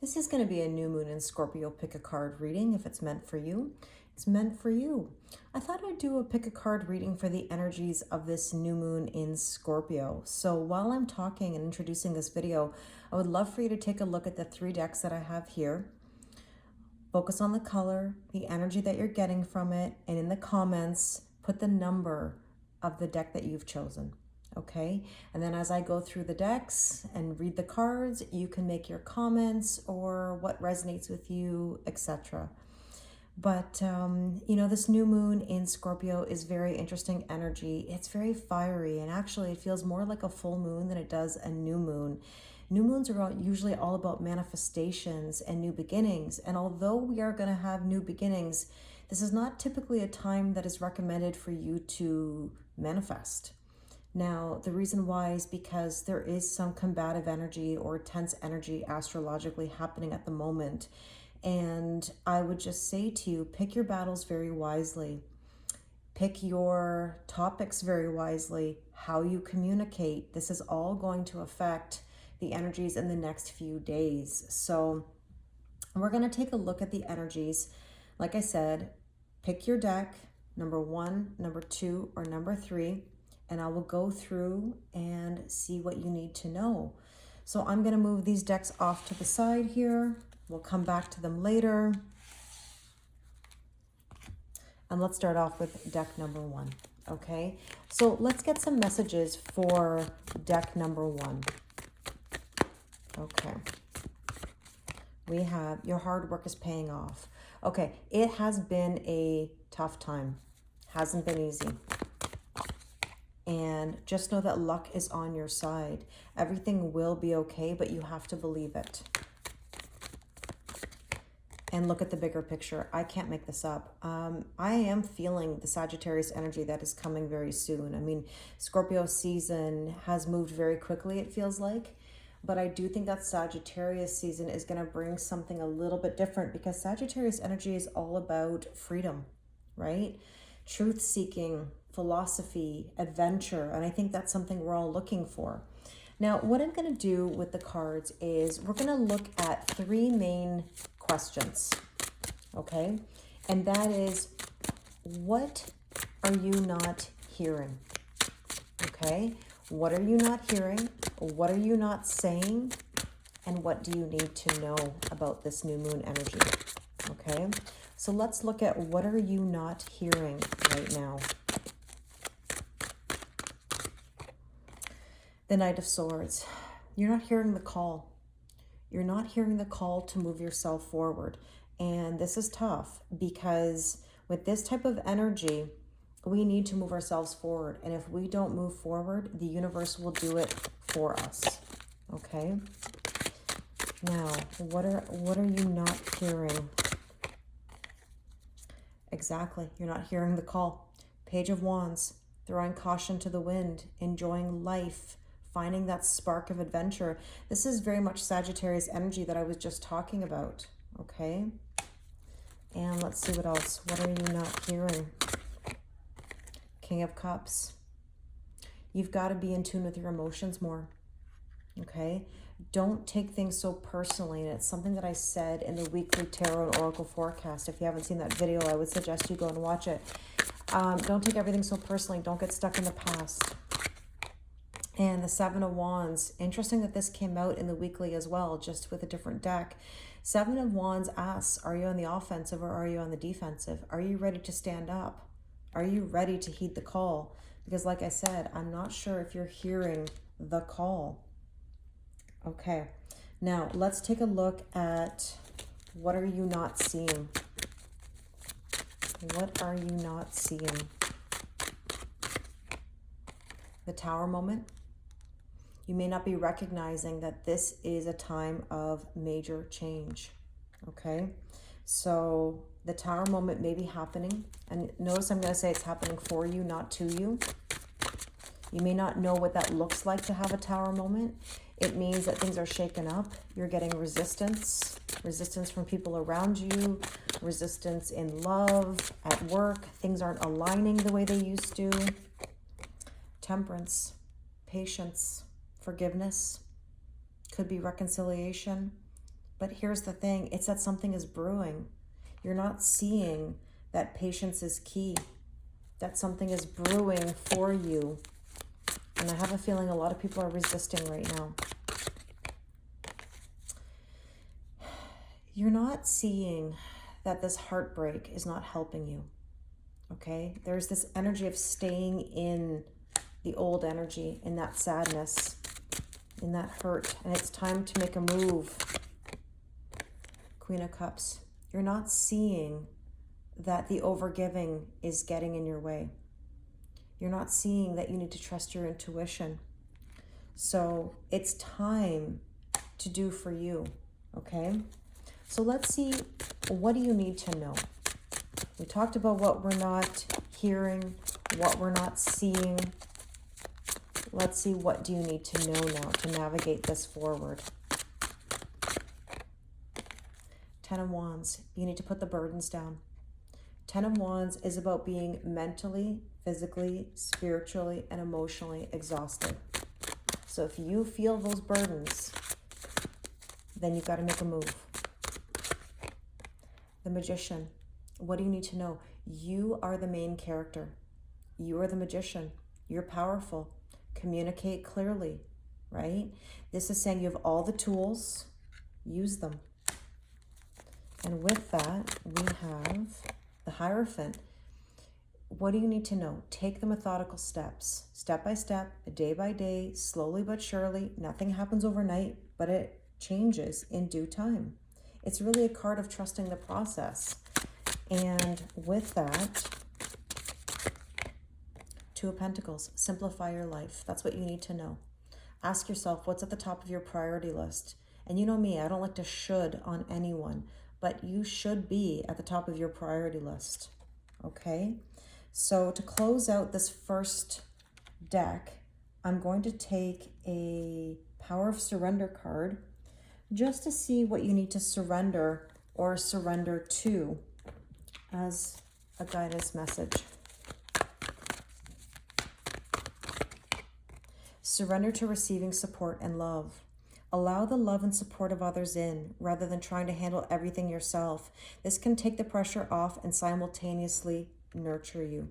This is going to be a new moon in Scorpio pick a card reading. If it's meant for you, it's meant for you. I thought I'd do a pick a card reading for the energies of this new moon in Scorpio. So while I'm talking and introducing this video, I would love for you to take a look at the 3 decks that I have here. Focus on the color, the energy that you're getting from it, and in the comments, put the number of the deck that you've chosen. Okay, and then as I go through the decks and read the cards, you can make your comments or what resonates with you, etc. But, you know, this new moon in Scorpio is very interesting energy. It's very fiery, and actually it feels more like a full moon than it does a new moon. New moons are usually all about manifestations and new beginnings. And although we are going to have new beginnings, this is not typically a time that is recommended for you to manifest. Now, the reason why is because there is some combative energy or tense energy astrologically happening at the moment. And I would just say to you, pick your battles very wisely. Pick your topics very wisely, how you communicate. This is all going to affect the energies in the next few days. So we're going to take a look at the energies. Like I said, pick your deck, number 1, number 2, or number 3. And I will go through and see what you need to know. So I'm going to move these decks off to the side here. We'll come back to them later. And let's start off with deck number 1. Okay, so let's get some messages for deck number 1. Okay. We have your hard work is paying off. Okay, it has been a tough time. Hasn't been easy. And just know that luck is on your side. Everything will be okay, but you have to believe it. And look at the bigger picture. I can't make this up. I am feeling the Sagittarius energy that is coming very soon. I mean, Scorpio season has moved very quickly, it feels like. But I do think that Sagittarius season is going to bring something a little bit different, because Sagittarius energy is all about freedom, right? Truth-seeking, philosophy, adventure, and I think that's something we're all looking for. Now, what I'm going to do with the cards is we're going to look at 3 main questions, okay? And that is, what are you not hearing? Okay? What are you not hearing? What are you not saying? And what do you need to know about this new moon energy? Okay? So let's look at what are you not hearing right now. The Knight of Swords. You're not hearing the call. You're not hearing the call to move yourself forward. And this is tough, because with this type of energy, we need to move ourselves forward. And if we don't move forward, the universe will do it for us. Okay? Now, what are you not hearing? Exactly. You're not hearing the call. Page of Wands. Throwing caution to the wind. Enjoying life. Finding that spark of adventure. This is very much Sagittarius energy that I was just talking about. Okay? And let's see what else. What are you not hearing? King of Cups. You've got to be in tune with your emotions more. Okay? Don't take things so personally. And it's something that I said in the weekly Tarot and Oracle forecast. If you haven't seen that video, I would suggest you go and watch it. Don't take everything so personally. Don't get stuck in the past. And the 7 of Wands. Interesting that this came out in the weekly as well, just with a different deck. 7 of Wands asks, are you on the offensive or are you on the defensive? Are you ready to stand up? Are you ready to heed the call? Because like I said, I'm not sure if you're hearing the call. Okay, now let's take a look at what are you not seeing? What are you not seeing? The Tower moment. You may not be recognizing that this is a time of major change. Okay, so the Tower moment may be happening. And notice I'm going to say it's happening for you, not to you. You may not know what that looks like to have a Tower moment. It means that things are shaken up. You're getting resistance. Resistance from people around you. Resistance in love, at work. Things aren't aligning the way they used to. Temperance, patience, forgiveness. Could be reconciliation. But here's the thing, it's that something is brewing. You're not seeing that patience is key, that something is brewing for you. And I have a feeling a lot of people are resisting right now. You're not seeing that this heartbreak is not helping you, okay? There's this energy of staying in the old energy, in that sadness, in that hurt, and it's time to make a move. Queen of Cups. You're not seeing that the overgiving is getting in your way. You're not seeing that you need to trust your intuition. So it's time to do for you, okay? So let's see, what do you need to know? We talked about what we're not hearing, what we're not seeing. Let's see, what do you need to know now to navigate this forward? Ten of Wands, you need to put the burdens down. Ten of Wands is about being mentally, physically, spiritually, and emotionally exhausted. So if you feel those burdens, then you've got to make a move. The Magician, what do you need to know? You are the main character. You are the magician. You're powerful. Communicate clearly, right? This is saying you have all the tools, use them. And with that, we have the Hierophant. What do you need to know? Take the methodical steps, step by step, day by day, slowly but surely. Nothing happens overnight, but it changes in due time. It's really a card of trusting the process. And with that, Two of Pentacles, simplify your life. That's what you need to know. Ask yourself, what's at the top of your priority list? And you know me, I don't like to should on anyone, but you should be at the top of your priority list, okay? So to close out this first deck, I'm going to take a Power of Surrender card just to see what you need to surrender or surrender to as a guidance message. Surrender to receiving support and love. Allow the love and support of others in rather than trying to handle everything yourself. This can take the pressure off and simultaneously nurture you.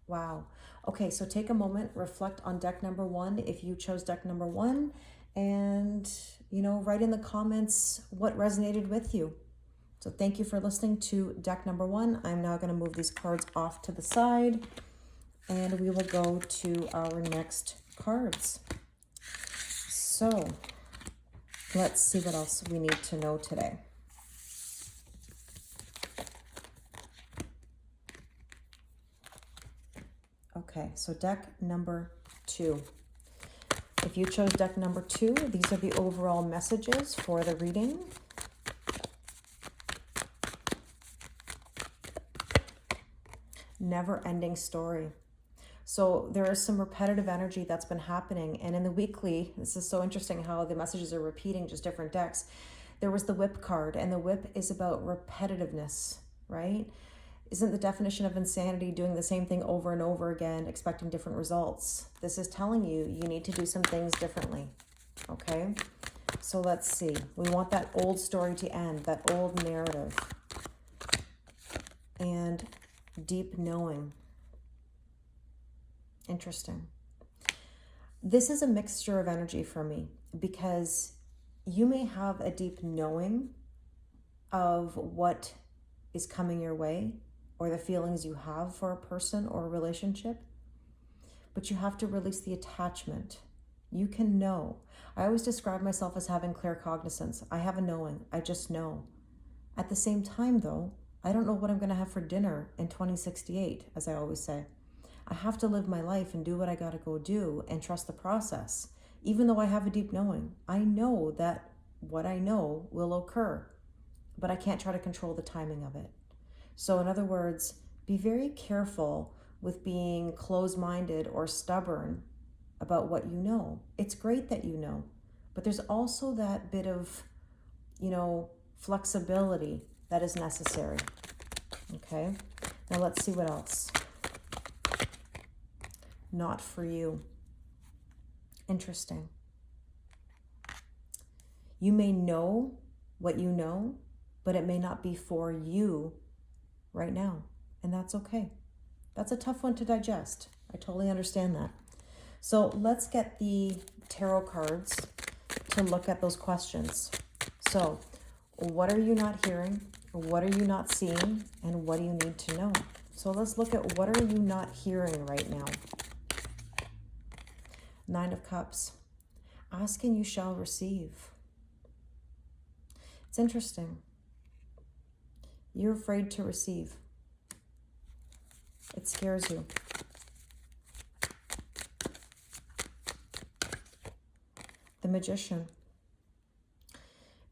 Wow. Okay, so take a moment, reflect on deck number one if you chose deck number one, and, write in the comments what resonated with you. So thank you for listening to deck number one. I'm now going to move these cards off to the side, and we will go to our next cards. So let's see what else we need to know today. Okay, so deck number two. If you chose deck number two, these are the overall messages for the reading. Never-ending story. So there is some repetitive energy that's been happening. And in the weekly, this is so interesting how the messages are repeating, just different decks. There was the Whip card, and the Whip is about repetitiveness, right? Isn't the definition of insanity doing the same thing over and over again, expecting different results? This is telling you you need to do some things differently, okay? So let's see. We want that old story to end, that old narrative. And deep knowing. Interesting. This is a mixture of energy for me because you may have a deep knowing of what is coming your way or the feelings you have for a person or a relationship, but you have to release the attachment. You can know. I always describe myself as having clear cognizance. I have a knowing. I just know. At the same time, though, I don't know what I'm going to have for dinner in 2068, as I always say. I have to live my life and do what I got to go do and trust the process. Even though I have a deep knowing, I know that what I know will occur, but I can't try to control the timing of it. So in other words, be very careful with being closed-minded or stubborn about what you know. It's great that you know, but there's also that bit of, flexibility that is necessary. Okay, now let's see what else. Not for you. Interesting. You may know what you know, but it may not be for you right now. And that's okay. That's a tough one to digest. I totally understand that. So let's get the tarot cards to look at those questions. So what are you not hearing? What are you not seeing? And what do you need to know? So let's look at what are you not hearing right now? 9 of Cups. Ask and you shall receive. It's interesting. You're afraid to receive. It scares you. The Magician.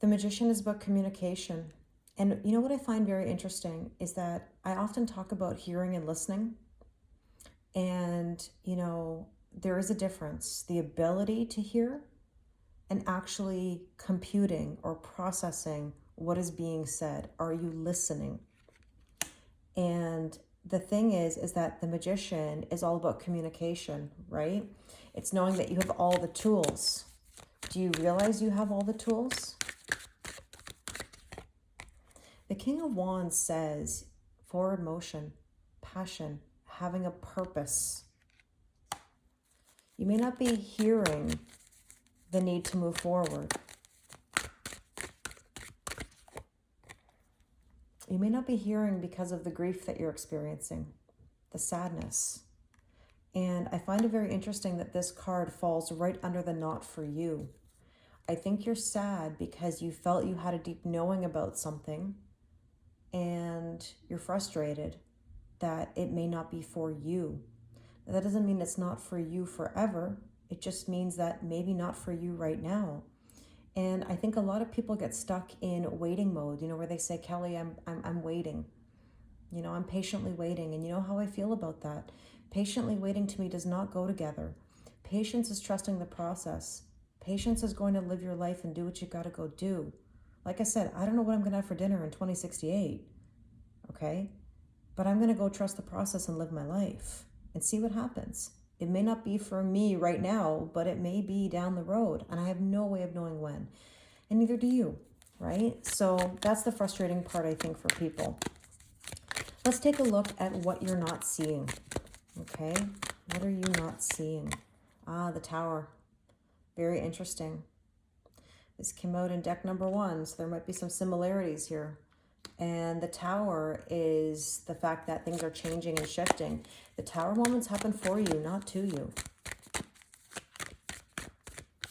The Magician is about communication. And you know what I find very interesting is that I often talk about hearing and listening. And, you know, there is a difference. The ability to hear and actually computing or processing what is being said. Are you listening? And the thing is that the Magician is all about communication, right? It's knowing that you have all the tools. Do you realize you have all the tools? The King of Wands says forward motion, passion, having a purpose. You may not be hearing the need to move forward. You may not be hearing because of the grief that you're experiencing, the sadness. And I find it very interesting that this card falls right under the not for you. I think you're sad because you felt you had a deep knowing about something and you're frustrated that it may not be for you. That doesn't mean it's not for you forever. It just means that maybe not for you right now. And I think a lot of people get stuck in waiting mode, you know, where they say, Kelly, I'm waiting. You know, I'm patiently waiting. And you know how I feel about that. Patiently waiting to me does not go together. Patience is trusting the process. Patience is going to live your life and do what you got to go do. Like I said, I don't know what I'm going to have for dinner in 2068, okay? But I'm going to go trust the process and live my life and see what happens. It may not be for me right now, but it may be down the road, and I have no way of knowing when, and neither do you, right? So that's the frustrating part, I think, for people. Let's take a look at what you're not seeing, okay? What are you not seeing? The Tower. Very interesting. This came out in deck number 1, so there might be some similarities here. And the Tower is the fact that things are changing and shifting. The Tower moments happen for you, not to you.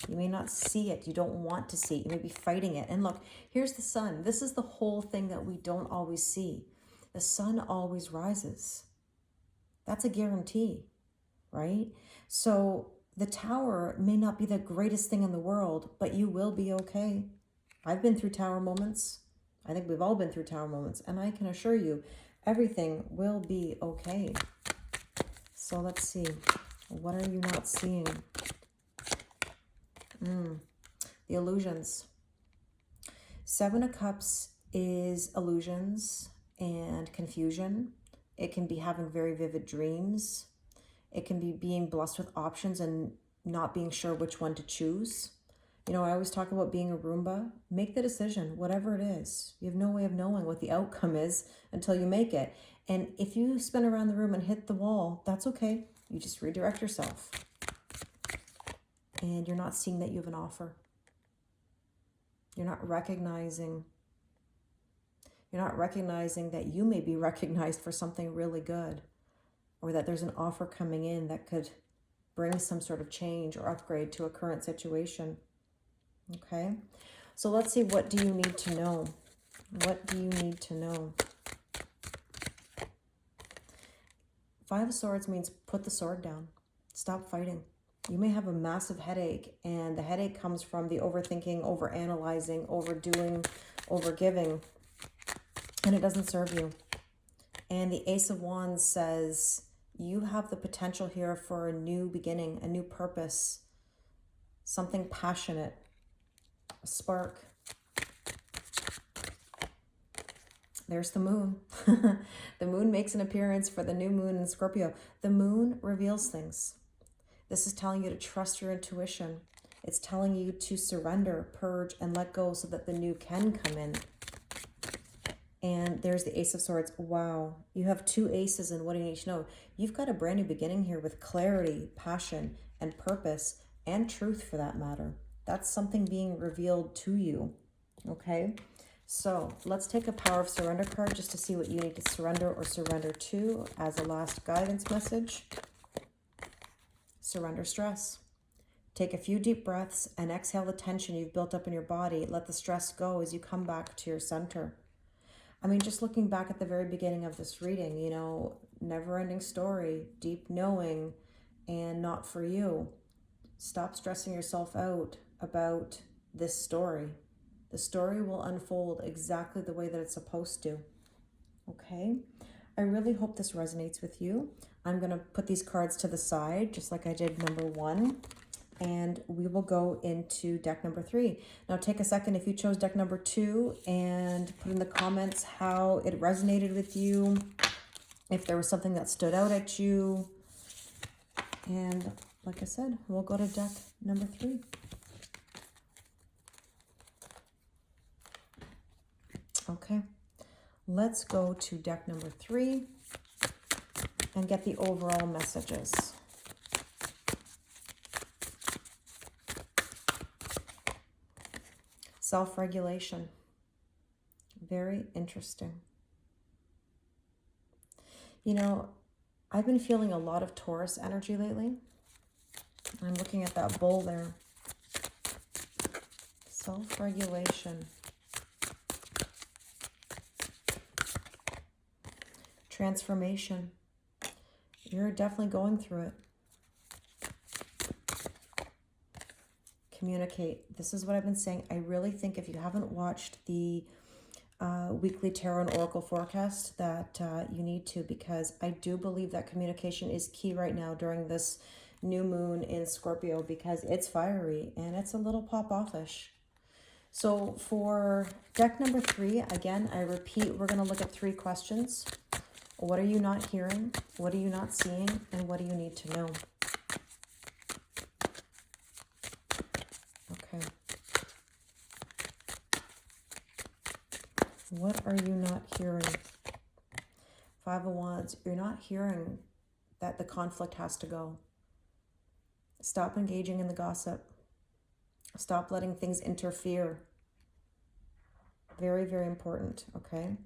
You may not see it. You don't want to see it. You may be fighting it. And look, here's the sun. This is the whole thing that we don't always see. The sun always rises. That's a guarantee, right? So the Tower may not be the greatest thing in the world, but you will be okay. I've been through Tower moments. I think we've all been through Tower moments, and I can assure you, everything will be okay. So let's see. What are you not seeing? The illusions. 7 of Cups is illusions and confusion. It can be having very vivid dreams. It can be being blessed with options and not being sure which one to choose. You know, I always talk about being a Roomba. Make the decision, whatever it is. You have no way of knowing what the outcome is until you make it. And if you spin around the room and hit the wall, that's okay. You just redirect yourself. And you're not seeing that you have an offer. You're not recognizing that you may be recognized for something really good, or that there's an offer coming in that could bring some sort of change or upgrade to a current situation. Okay, so let's see, what do you need to know? What do you need to know? 5 of Swords means put the sword down. Stop fighting. You may have a massive headache, and the headache comes from the overthinking, overanalyzing, overdoing, overgiving, and it doesn't serve you. And the Ace of Wands says you have the potential here for a new beginning, a new purpose, something passionate, a spark. There's the moon. The moon makes an appearance for the new moon in Scorpio. The moon reveals things. This is telling you to trust your intuition. It's telling you to surrender, purge, and let go so that the new can come in. And there's the Ace of Swords. Wow. You have 2 aces, and what do you need to know? You've got a brand new beginning here with clarity, passion, and purpose, and truth for that matter. That's something being revealed to you. Okay? So let's take a Power of Surrender card just to see what you need to surrender or surrender to as a last guidance message. Surrender stress. Take a few deep breaths and exhale the tension you've built up in your body. Let the stress go as you come back to your center. I mean, just looking back at the very beginning of this reading, you know, never-ending story, deep knowing, and not for you. Stop stressing yourself out about this story. The story will unfold exactly the way that it's supposed to. Okay? I really hope this resonates with you. I'm going to put these cards to the side, just like I did number 1. And we will go into deck number 3. Now take a second if you chose deck number 2 and put in the comments how it resonated with you, if there was something that stood out at you. And like I said, we'll go to deck number 3. Okay, let's go to deck number 3 and get the overall messages. Self-regulation. Very interesting. You know, I've been feeling a lot of Taurus energy lately. I'm looking at that bull there. Self-regulation. Transformation. You're definitely going through it. Communicate. This is what I've been saying. I really think if you haven't watched the weekly tarot and oracle forecast that you need to, because I do believe that communication is key right now during this new moon in Scorpio, because it's fiery and it's a little pop-offish. So for deck number 3, again, I repeat, we're going to look at 3 questions. What are you not hearing? What are you not seeing? And what do you need to know? Okay. What are you not hearing? 5 of Wands. You're not hearing that the conflict has to go. Stop engaging in the gossip. Stop letting things interfere. Very, very important, okay?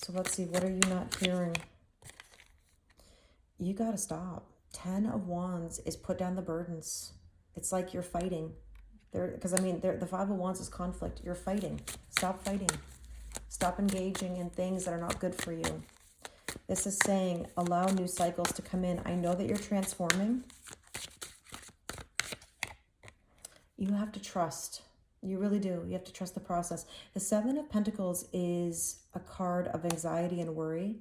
So let's see, what are you not hearing? You got to stop. 10 of Wands is put down the burdens. It's like you're fighting. Because I mean, the 5 of Wands is conflict. You're fighting. Stop fighting. Stop engaging in things that are not good for you. This is saying, allow new cycles to come in. I know that you're transforming. You have to trust. You really do. You have to trust the process. The 7 of Pentacles is a card of anxiety and worry.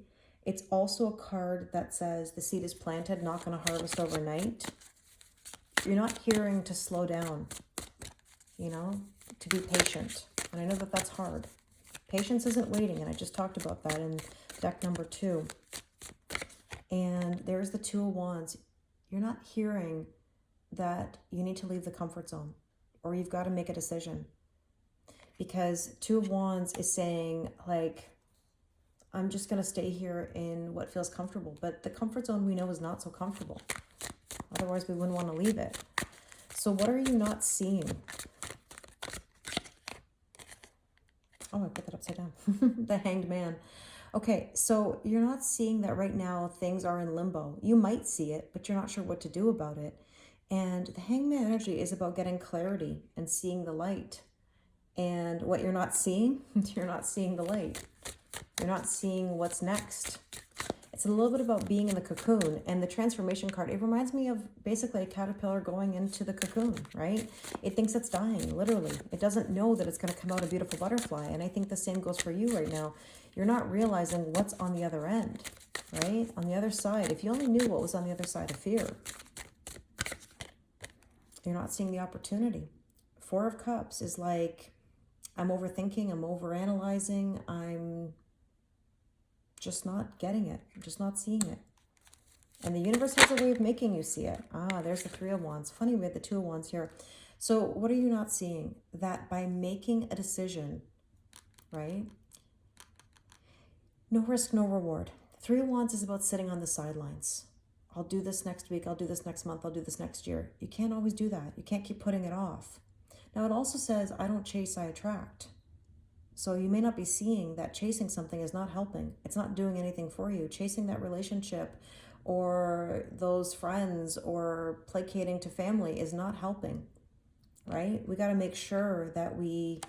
It's also a card that says the seed is planted, not going to harvest overnight. You're not hearing to slow down, you know, to be patient. And I know that that's hard. Patience isn't waiting, and I just talked about that in deck number 2. And there's the 2 of Wands. You're not hearing that you need to leave the comfort zone, or you've got to make a decision. Because 2 of Wands is saying, like, I'm just going to stay here in what feels comfortable. But the comfort zone we know is not so comfortable. Otherwise, we wouldn't want to leave it. So what are you not seeing? Oh, I put that upside down. The Hanged Man. Okay, so you're not seeing that right now things are in limbo. You might see it, but you're not sure what to do about it. And the Hanged Man energy is about getting clarity and seeing the light. And what you're not seeing, you're not seeing the light. You're not seeing what's next. It's a little bit about being in the cocoon. And the transformation card, it reminds me of basically a caterpillar going into the cocoon, right? It thinks it's dying, literally. It doesn't know that it's going to come out a beautiful butterfly. And I think the same goes for you right now. You're not realizing what's on the other end, right? On the other side. If you only knew what was on the other side of fear. You're not seeing the opportunity. 4 of Cups is like, I'm overthinking, I'm overanalyzing, I'm just not getting it. I'm just not seeing it. And the universe has a way of making you see it. Ah, there's the Three of Wands. Funny, we had the Two of Wands here. So what are you not seeing? That by making a decision, right? No risk, no reward. Three of Wands is about sitting on the sidelines. I'll do this next week. I'll do this next month. I'll do this next year. You can't always do that. You can't keep putting it off. Now, it also says, I don't chase, I attract. So you may not be seeing that chasing something is not helping. It's not doing anything for you. Chasing that relationship or those friends or placating to family is not helping, right? We got to make sure that we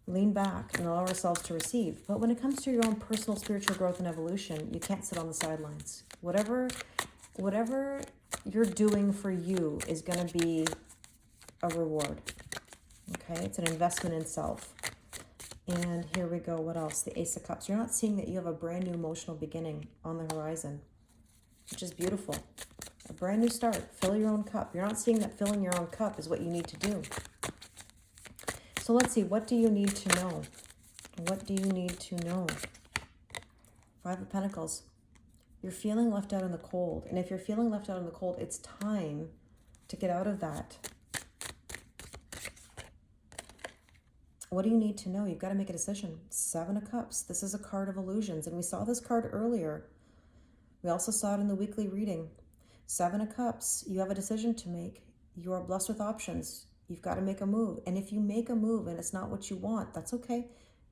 lean back and allow ourselves to receive. But when it comes to your own personal spiritual growth and evolution, you can't sit on the sidelines. Whatever you're doing for you is going to be a reward. Okay, it's an investment in self. And here we go. What else? The Ace of Cups. You're not seeing that you have a brand new emotional beginning on the horizon, which is beautiful. A brand new start. Fill your own cup. You're not seeing that filling your own cup is what you need to do. So let's see. What do you need to know? What do you need to know? Five of Pentacles. You're feeling left out in the cold. And if you're feeling left out in the cold, it's time to get out of that. What do you need to know? You've got to make a decision. Seven of Cups. This is a card of illusions. And we saw this card earlier. We also saw it in the weekly reading. Seven of Cups. You have a decision to make. You are blessed with options. You've got to make a move. And if you make a move and it's not what you want, that's okay.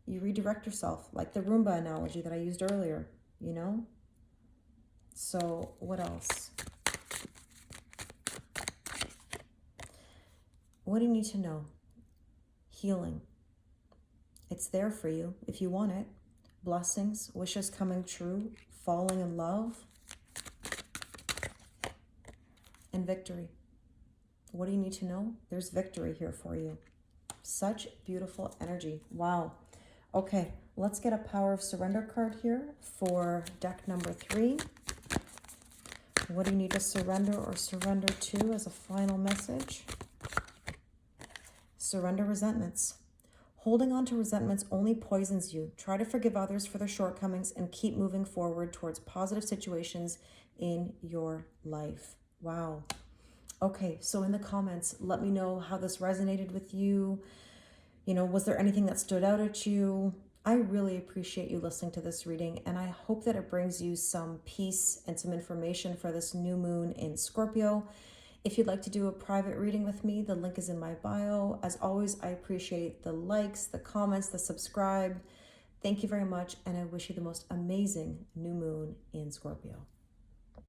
You redirect yourself, like the Roomba analogy that I used earlier, you know? So what else? What do you need to know? Healing. It's there for you if you want it. Blessings, wishes coming true, falling in love, and victory. What do you need to know? There's victory here for you. Such beautiful energy. Wow. Okay, let's get a Power of Surrender card here for deck number 3. What do you need to surrender or surrender to as a final message? Surrender resentments. Holding on to resentments only poisons you. Try to forgive others for their shortcomings and keep moving forward towards positive situations in your life. Wow. Okay, so in the comments, let me know how this resonated with you. You know, was there anything that stood out at you? I really appreciate you listening to this reading, and I hope that it brings you some peace and some information for this new moon in Scorpio. If you'd like to do a private reading with me, the link is in my bio. As always, I appreciate the likes, the comments, the subscribe. Thank you very much, and I wish you the most amazing new moon in Scorpio.